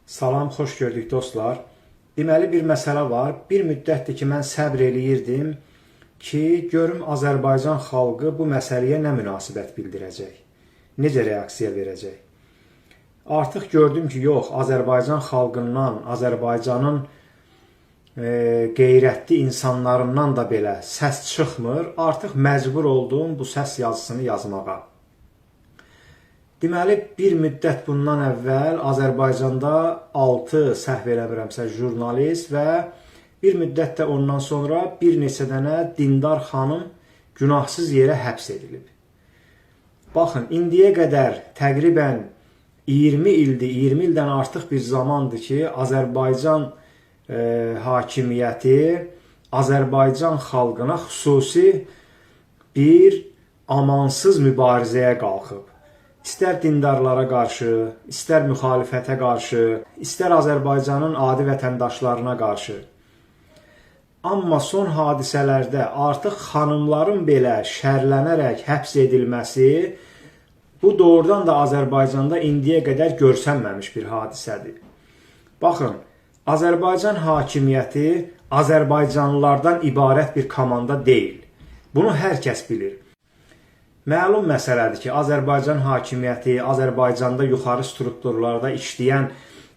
Salam, xoş gördük dostlar. Deməli bir məsələ var. Bir müddətdir ki, mən səbr eləyirdim ki, görüm Azərbaycan xalqı bu məsələyə nə münasibət bildirəcək, necə reaksiya verəcək. Artıq gördüm ki, yox, Azərbaycan xalqından, Azərbaycanın qeyrətli insanlarından da belə səs çıxmır. Artıq məcbur oldum bu səs yazısını yazmağa. Deməli, bir müddət bundan əvvəl Azərbaycanda 6 səhv eləmirəmsə jurnalist və bir müddət də ondan sonra bir neçə dənə dindar xanım günahsız yerə həbs edilib. Baxın, indiyə qədər təqribən 20 ildir, 20 ildən artıq bir zamandır ki, Azərbaycan hakimiyyəti Azərbaycan xalqına xüsusi bir amansız mübarizəyə qalxıb. İstər dindarlara qarşı, istər müxalifətə qarşı, istər Azərbaycanın adi vətəndaşlarına qarşı. Amma son hadisələrdə artıq xanımların belə şərlənərək həbs edilməsi, bu doğrudan da Azərbaycanda indiyə qədər görsənməmiş bir hadisədir. Baxın, Azərbaycan hakimiyyəti Azərbaycanlılardan ibarət bir komanda deyil. Bunu hər kəs bilir. Məlum məsələdir ki, Azərbaycan hakimiyyəti, Azərbaycanda yuxarı strukturlarda işləyən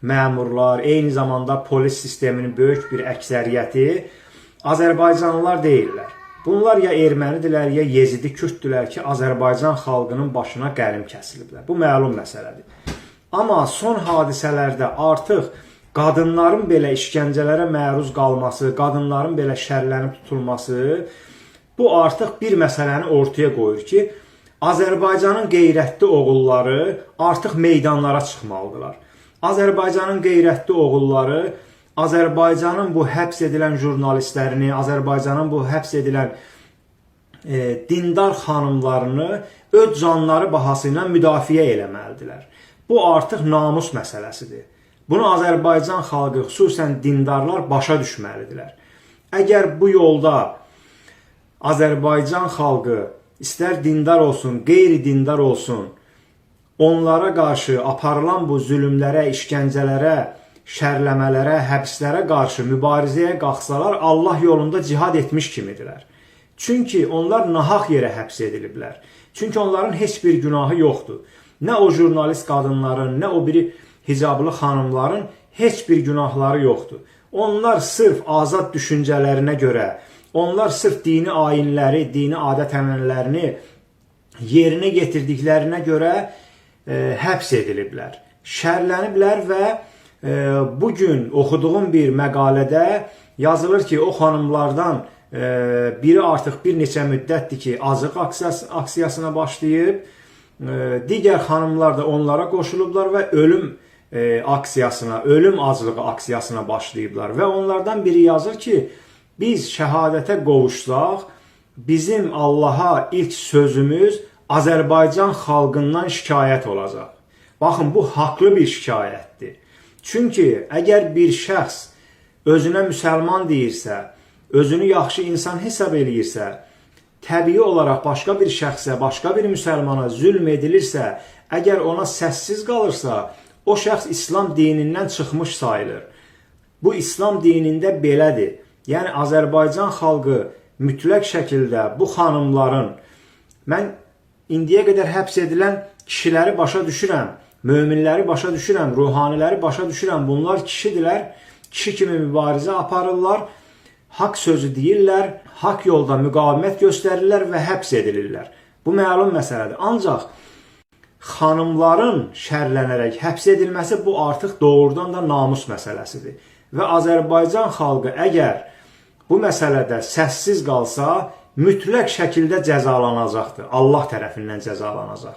məmurlar, eyni zamanda polis sisteminin böyük bir əksəriyyəti Azərbaycanlılar deyirlər. Bunlar ya ermənidirlər, ya yezidi kürddirlər ki, Azərbaycan xalqının başına qərim kəsiliblər. Bu məlum məsələdir. Amma son hadisələrdə artıq qadınların belə işgəncələrə məruz qalması, qadınların belə şərlənib tutulması, bu artıq bir məsələni ortaya qoyur ki, Azərbaycanın qeyrətli oğulları artıq meydanlara çıxmalıdırlar. Azərbaycanın qeyrətli oğulları Azərbaycanın bu həbs edilən jurnalistlərini, Azərbaycanın bu həbs edilən dindar xanımlarını öz canları bahası ilə müdafiə eləməlidirlər. Bu artıq namus məsələsidir. Bunu Azərbaycan xalqı, xüsusən dindarlar başa düşməlidirlər. Əgər bu yolda Azərbaycan xalqı istər dindar olsun, qeyri-dindar olsun, onlara qarşı aparılan bu zülümlərə, işgəncələrə, şərləmələrə, həbslərə qarşı mübarizəyə qalxsalar, Allah yolunda cihad etmiş kimidirlər. Çünki onlar nahaq yerə həbs ediliblər. Çünki onların heç bir günahı yoxdur. Nə o jurnalist qadınların, nə o biri hicablı xanımların heç bir günahları yoxdur. Onlar sırf azad düşüncələrinə görə, onlar sırf dini ayinləri, dini adət-ənənələrini yerinə yetirdiklərinə görə həbs ediliblər, şərləniblər və bugün oxuduğum bir məqalədə yazılır ki, o xanımlardan biri artıq bir neçə müddətdir ki, azıq aksiyasına başlayıb, digər xanımlar da onlara qoşulublar və ölüm aksiyasına, ölüm aclığı aksiyasına başlayıblar və onlardan biri yazır ki, biz şəhadətə qovuşsaq, bizim Allaha ilk sözümüz Azərbaycan xalqından şikayət olacaq. Baxın, bu haqlı bir şikayətdir. Çünki əgər bir şəxs özünə müsəlman deyirsə, özünü yaxşı insan hesab eləyirsə, təbii olaraq başqa bir şəxsə, başqa bir müsəlmana zülm edilirsə, əgər ona səssiz qalırsa, o şəxs İslam dinindən çıxmış sayılır. Bu İslam dinində belədir. Yəni, Azərbaycan xalqı mütləq şəkildə bu xanımların, mən indiyə qədər həbs edilən kişiləri başa düşürəm, möminləri başa düşürəm, ruhaniləri başa düşürəm. Bunlar kişidirlər, kişi kimi mübarizə aparırlar, haqq sözü deyirlər, haqq yolda müqavimət göstərirlər və həbs edilirlər. Bu məlum məsələdir. Ancaq xanımların şərlənərək həbs edilməsi bu artıq doğrudan da namus məsələsidir. Və Azərbaycan xalqı əgər bu məsələdə səssiz qalsa, mütləq şəkildə cəzalanacaqdır. Allah tərəfindən cəzalanacaq.